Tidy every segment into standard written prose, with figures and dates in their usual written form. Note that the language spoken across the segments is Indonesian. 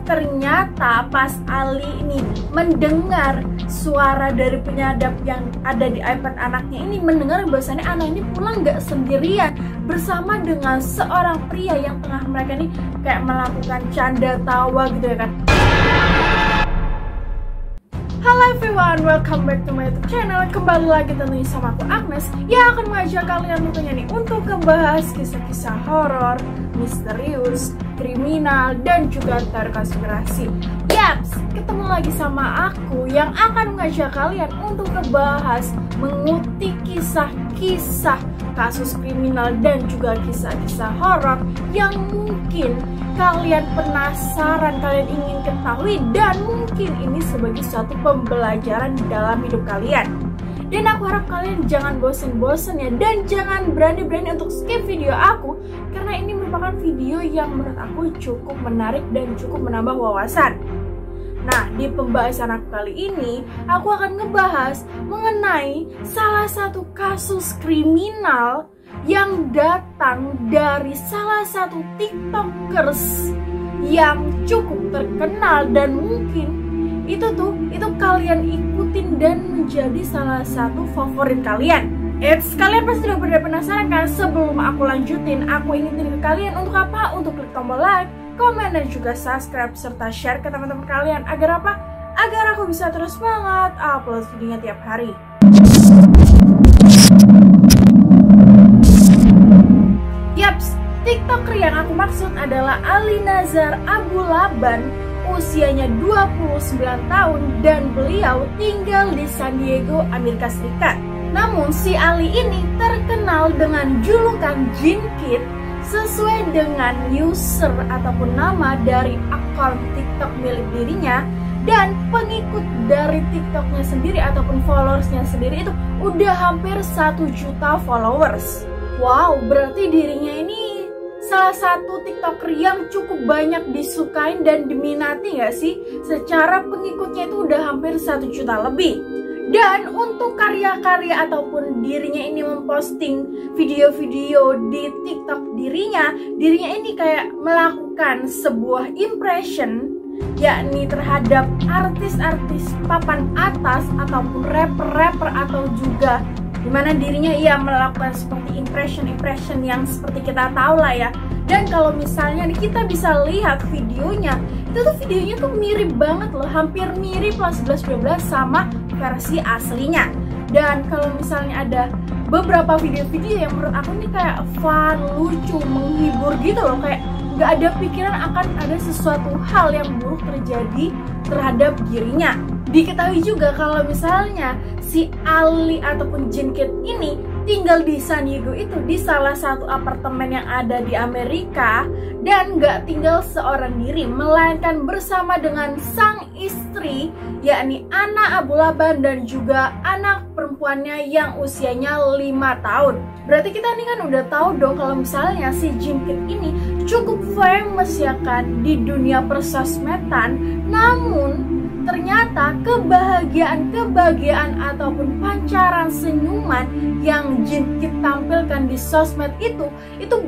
ternyata pas Ali ini mendengar suara dari penyadap yang ada di iPad anaknya ini, mendengar bahwasannya anak ini pulang gak sendirian bersama dengan seorang pria yang tengah mereka ini kayak melakukan canda tawa gitu ya kan. Halo everyone, welcome back to my YouTube channel. Kembali lagi tentunya sama aku Agnes yang akan mengajak kalian tentunya nih untuk ngebahas kisah-kisah horor, misterius, kriminal, dan juga terkonspirasi. Yaps, ketemu lagi sama aku yang akan mengajak kalian untuk ngebahas, mengutik kisah-kisah kasus kriminal dan juga kisah-kisah horor yang mungkin kalian penasaran, kalian ingin ketahui, dan mungkin ini sebagai suatu pembelajaran dalam hidup kalian. Dan aku harap kalian jangan bosen-bosen ya, dan jangan berani-berani untuk skip video aku, karena ini merupakan video yang menurut aku cukup menarik dan cukup menambah wawasan. Nah, di pembahasan aku kali ini, aku akan ngebahas mengenai salah satu kasus kriminal yang datang dari salah satu TikTokers yang cukup terkenal, dan mungkin itu kalian ikutin dan menjadi salah satu favorit kalian. Kalian pasti udah pada penasaran kan? Sebelum aku lanjutin, aku ingetin ke kalian untuk apa? Untuk klik tombol like, komen, dan juga subscribe serta share ke teman-teman kalian. Agar apa? Agar aku bisa terus semangat upload videonya tiap hari. Yaps, TikToker yang aku maksud adalah Ali Nazar Abu Laban. Usianya 29 tahun dan beliau tinggal di San Diego, Amerika Serikat. Namun si Ali ini terkenal dengan julukan Jin Kid sesuai dengan user ataupun nama dari akun TikTok milik dirinya, dan pengikut dari TikToknya sendiri ataupun followersnya sendiri itu udah hampir 1 juta followers. Wow, berarti dirinya ini salah satu TikToker yang cukup banyak disukain dan diminati gak sih? Secara pengikutnya itu udah hampir 1 juta lebih. Dan untuk karya-karya ataupun dirinya ini memposting video-video di TikTok dirinya ini kayak melakukan sebuah impression, yakni terhadap artis-artis papan atas ataupun rapper-rapper, atau juga dimana dirinya ia melakukan seperti impression yang seperti kita tahu lah ya. Dan kalau misalnya kita bisa lihat videonya, videonya tuh mirip banget loh, hampir mirip lah 11-12 sama versi aslinya. Dan kalau misalnya ada beberapa video-video yang menurut aku ini kayak fun, lucu, menghibur gitu loh, kayak gak ada pikiran akan ada sesuatu hal yang buruk terjadi terhadap dirinya. Diketahui juga kalau misalnya si Ali ataupun Jin Kid ini tinggal di San Diego itu di salah satu apartemen yang ada di Amerika, dan gak tinggal seorang diri, melainkan bersama dengan sang istri, yakni Anna Abu Laban, dan juga anak perempuannya yang usianya 5 tahun. Berarti kita ini kan udah tahu dong kalau misalnya si Jin Kid ini cukup famous ya kan di dunia persosmedan. Namun ternyata kebahagiaan ataupun pancaran senyuman yang Jin Kid tampilkan di sosmed itu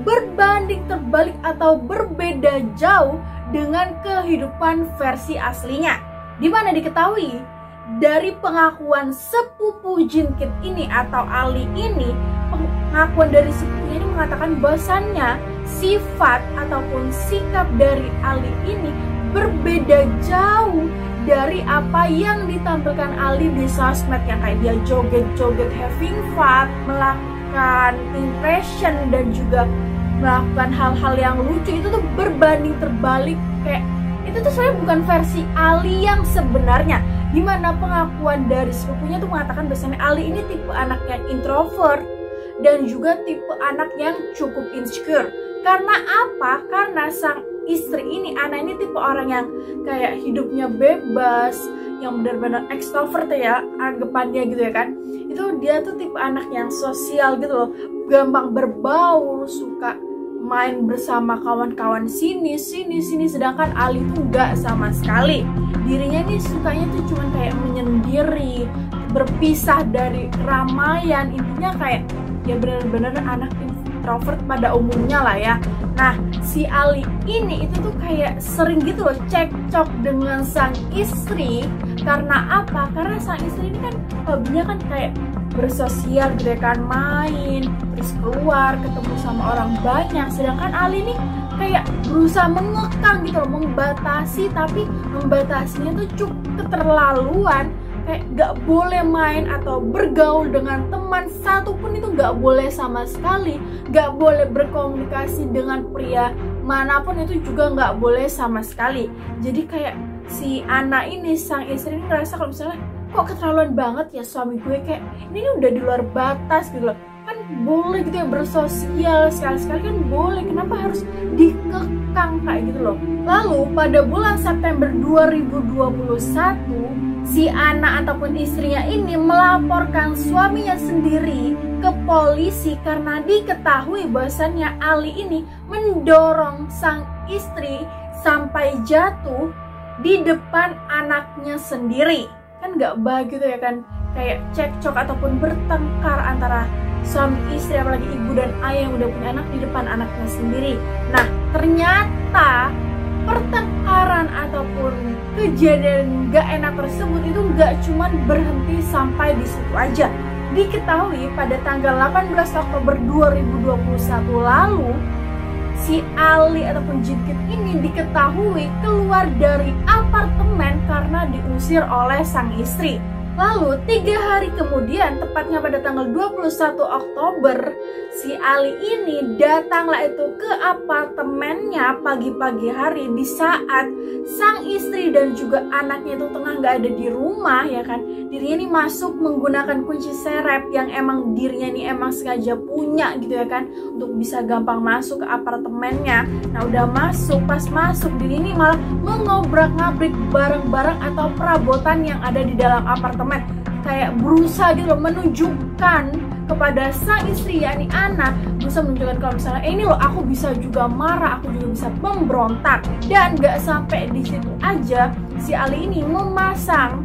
berbanding terbalik atau berbeda jauh dengan kehidupan versi aslinya. Dimana diketahui dari pengakuan sepupu Jin Kid ini atau Ali ini, pengakuan dari sepupunya ini mengatakan bahwasannya sifat ataupun sikap dari Ali ini berbeda jauh dari apa yang ditampilkan Ali di sosmed, yang kayak dia joget-joget having fun, melakukan impression, dan juga melakukan hal-hal yang lucu. Itu tuh berbanding terbalik, kayak itu tuh sebenarnya bukan versi Ali yang sebenarnya. Dimana pengakuan dari sepupunya tuh mengatakan bahwasanya Ali ini tipe anak yang introvert dan juga tipe anak yang cukup insecure. Karena apa? Karena sang istri ini, Ana ini tipe orang yang kayak hidupnya bebas, yang benar-benar ekstrovert ya anggapannya gitu ya kan. Itu dia tuh tipe anak yang sosial gitu loh, gampang berbaur, suka main bersama kawan-kawan sini, sedangkan Ali tuh nggak sama sekali. Dirinya nih sukanya tuh cuman kayak menyendiri, berpisah dari ramaian, intinya kayak ya benar-benar anak introvert pada umumnya lah ya. Nah, si Ali ini itu tuh kayak sering gitu loh cekcok dengan sang istri. Karena apa? Karena sang istri ini kan hobinya kan kayak bersosial gitu ya kan, main, terus keluar, ketemu sama orang banyak. Sedangkan Ali nih kayak berusaha mengekang gitu loh, membatasi, tapi membatasinya tuh cukup keterlaluan. Kayak gak boleh main atau bergaul dengan teman satupun, itu gak boleh sama sekali. Gak boleh berkomunikasi dengan pria manapun, itu juga gak boleh sama sekali. Jadi kayak si anak ini, sang istri ini ngerasa kalau misalnya kok keterlaluan banget ya suami gue, kayak ini udah di luar batas gitu loh. Kan boleh gitu ya bersosial, sekali-sekali kan boleh, kenapa harus dikekang kayak gitu loh. Lalu pada bulan September 2021, si anak ataupun istrinya ini melaporkan suaminya sendiri ke polisi karena diketahui bahwasannya Ali ini mendorong sang istri sampai jatuh di depan anaknya sendiri. Kan gak bagus ya kan, kayak cekcok ataupun bertengkar antara suami istri, apalagi ibu dan ayah yang udah punya anak, di depan anaknya sendiri. Nah, ternyata pertengkaran ataupun kejadian gak enak tersebut itu gak cuman berhenti sampai di situ aja. Diketahui pada tanggal 18 Oktober 2021 lalu, si Ali ataupun Jingkit ini diketahui keluar dari apartemen karena diusir oleh sang istri. Lalu 3 hari kemudian, tepatnya pada tanggal 21 Oktober, si Ali ini datanglah itu ke apartemennya pagi-pagi hari di saat sang istri dan juga anaknya itu tengah nggak ada di rumah ya kan. Dirinya ini masuk menggunakan kunci serep yang emang dirinya ini emang sengaja punya gitu ya kan, untuk bisa gampang masuk ke apartemennya. Nah udah masuk, pas masuk dirinya ini malah mengobrak-ngabrik barang-barang atau perabotan yang ada di dalam apartemen. Kayak berusaha gitu loh menunjukkan kepada sang istri yakni Ana, berusaha menunjukkan kalau misalnya ini loh aku bisa juga marah, aku juga bisa memberontak. Dan gak sampai di situ aja, si Ali ini memasang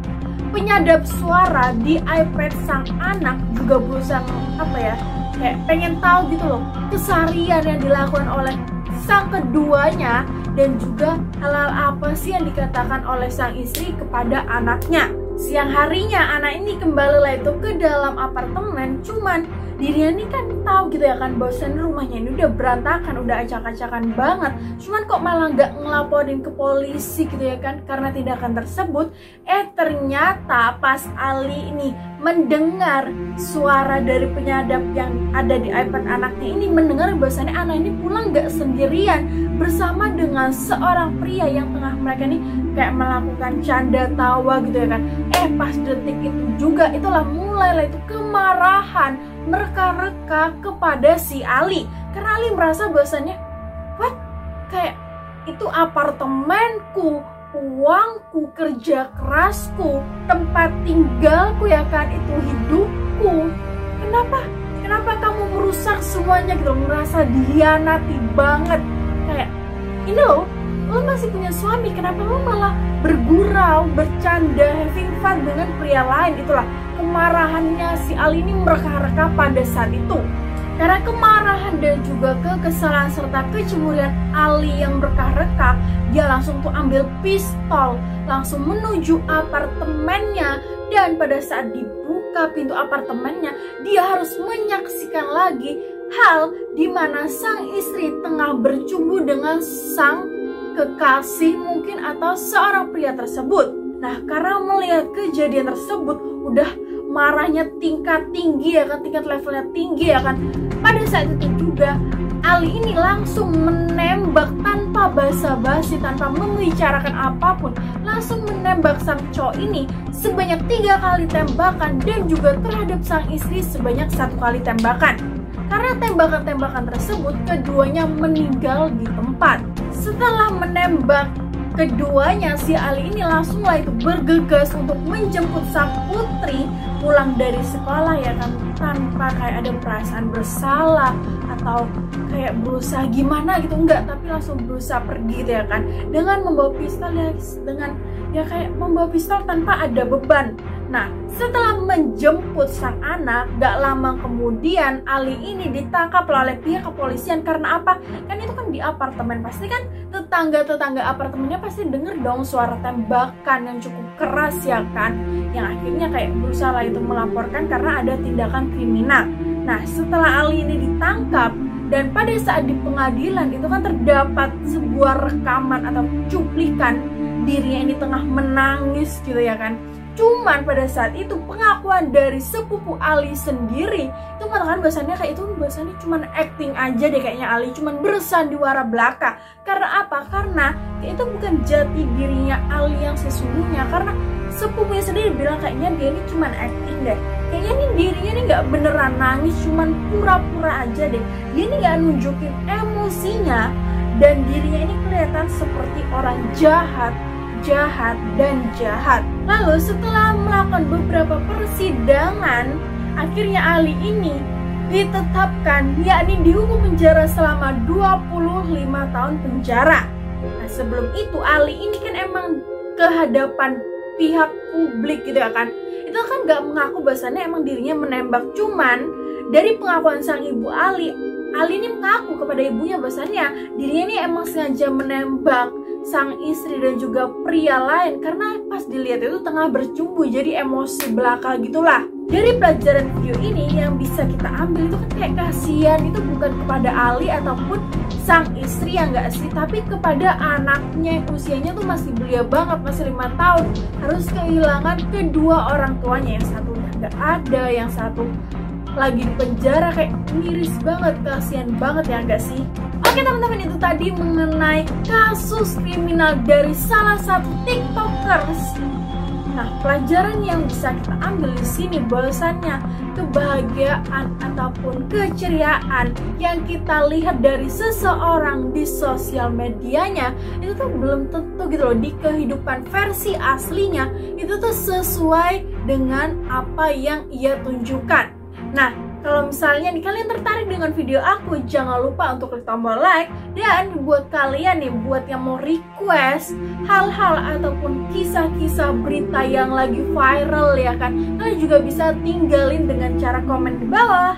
penyadap suara di iPad sang anak, juga berusaha apa ya, kayak pengen tahu gitu loh keseharian yang dilakukan oleh sang keduanya dan juga hal-hal apa sih yang dikatakan oleh sang istri kepada anaknya. Siang harinya anak ini kembali lah itu ke dalam apartemen, cuman dirinya ini kan tahu gitu ya kan bahwasan rumahnya ini udah berantakan, udah acak-acakan banget. Cuman kok malah nggak ngelaporin ke polisi gitu ya kan karena tindakan tersebut. Ternyata pas Ali ini mendengar suara dari penyadap yang ada di iPad anaknya ini, mendengar bahwasannya anak ini pulang nggak sendirian bersama dengan seorang pria yang tengah mereka ini kayak melakukan canda tawa gitu ya kan. Pas detik itu juga itulah mulailah itu kemarahan mereka-reka kepada si Ali, karena Ali merasa bahwasannya what, kayak itu apartemenku, uangku, kerja kerasku, tempat tinggalku ya kan, itu hidupku, kenapa kamu merusak semuanya gitu, merasa dihianati banget. Kayak ini loh, lo masih punya suami, kenapa lo malah bergurau, bercanda, having fun dengan pria lain. Itulah kemarahannya si Ali ini mereka-reka pada saat itu. Karena kemarahan dan juga kekesalan serta kecemburuan Ali yang berkah-reka, dia langsung tuh ambil pistol, langsung menuju apartemennya. Dan pada saat dibuka pintu apartemennya, dia harus menyaksikan lagi hal di mana sang istri tengah bercumbu dengan sang kekasih mungkin atau seorang pria tersebut. Nah, karena melihat kejadian tersebut, udah marahnya tingkat tinggi ya kan, tingkat levelnya tinggi ya kan. Pada saat itu juga Ali ini langsung menembak tanpa basa-basi, tanpa membicarakan apapun, langsung menembak sang cowok ini sebanyak 3 kali tembakan dan juga terhadap sang istri sebanyak 1 kali tembakan. Karena tembakan-tembakan tersebut keduanya meninggal di tempat. Setelah menembak keduanya, si Ali ini langsunglah itu bergegas untuk menjemput sang putri pulang dari sekolah ya kan, tanpa kayak ada perasaan bersalah atau kayak berusaha gimana gitu, enggak, tapi langsung berusaha pergi gitu ya kan, dengan membawa pistol ya, dengan ya kayak membawa pistol tanpa ada beban. Nah, setelah menjemput sang anak, gak lama kemudian Ali ini ditangkap oleh pihak kepolisian. Karena apa? Kan itu kan di apartemen, pasti kan tetangga-tetangga apartemennya pasti denger dong suara tembakan yang cukup keras ya kan, yang akhirnya kayak berusaha itu melaporkan karena ada tindakan kriminal. Nah, setelah Ali ini ditangkap dan pada saat di pengadilan itu kan terdapat sebuah rekaman atau cuplikan dirinya ini tengah menangis gitu ya kan. Cuman pada saat itu pengakuan dari sepupu Ali sendiri itu mengatakan bahwasannya kayak itu bahwasannya cuman acting aja deh, kayaknya Ali cuman bersandiwara belaka. Karena apa? Karena itu bukan jati dirinya Ali yang sesungguhnya. Karena sepupunya sendiri bilang kayaknya dia ini cuman acting deh. Kayaknya nih dirinya nih nggak beneran nangis, cuman pura-pura aja deh. Dia ini nggak nunjukin emosinya dan dirinya ini kelihatan seperti orang jahat dan jahat. Lalu setelah melakukan beberapa persidangan, akhirnya Ali ini ditetapkan yakni dihukum penjara selama 25 tahun penjara. Nah, sebelum itu Ali ini kan emang ke hadapan pihak publik gitu ya kan. Itu kan gak mengaku bahwasannya emang dirinya menembak. Cuman dari pengakuan sang ibu Ali ini mengaku kepada ibunya bahwasannya dirinya ini emang sengaja menembak sang istri dan juga pria lain karena pas dilihat itu tengah bercumbu, jadi emosi belaka gitulah. Dari pelajaran video ini yang bisa kita ambil itu kan kayak kasihan itu bukan kepada Ali ataupun sang istri yang gak asli, tapi kepada anaknya yang usianya tuh masih belia banget, masih 5 tahun, harus kehilangan kedua orang tuanya, yang satu udah gak ada, yang satu lagi di penjara. Kayak miris banget, kasihan banget ya gak sih? Oke teman-teman, itu tadi mengenai kasus kriminal dari salah satu tiktokers. Nah, pelajaran yang bisa kita ambil di sini bahwasannya kebahagiaan ataupun keceriaan yang kita lihat dari seseorang di sosial medianya itu tuh belum tentu gitu loh di kehidupan versi aslinya itu tuh sesuai dengan apa yang ia tunjukkan. Nah, kalau misalnya nih kalian tertarik dengan video aku, jangan lupa untuk klik tombol like. Dan buat kalian nih, buat yang mau request hal-hal ataupun kisah-kisah berita yang lagi viral ya kan, kalian juga bisa tinggalin dengan cara komen di bawah.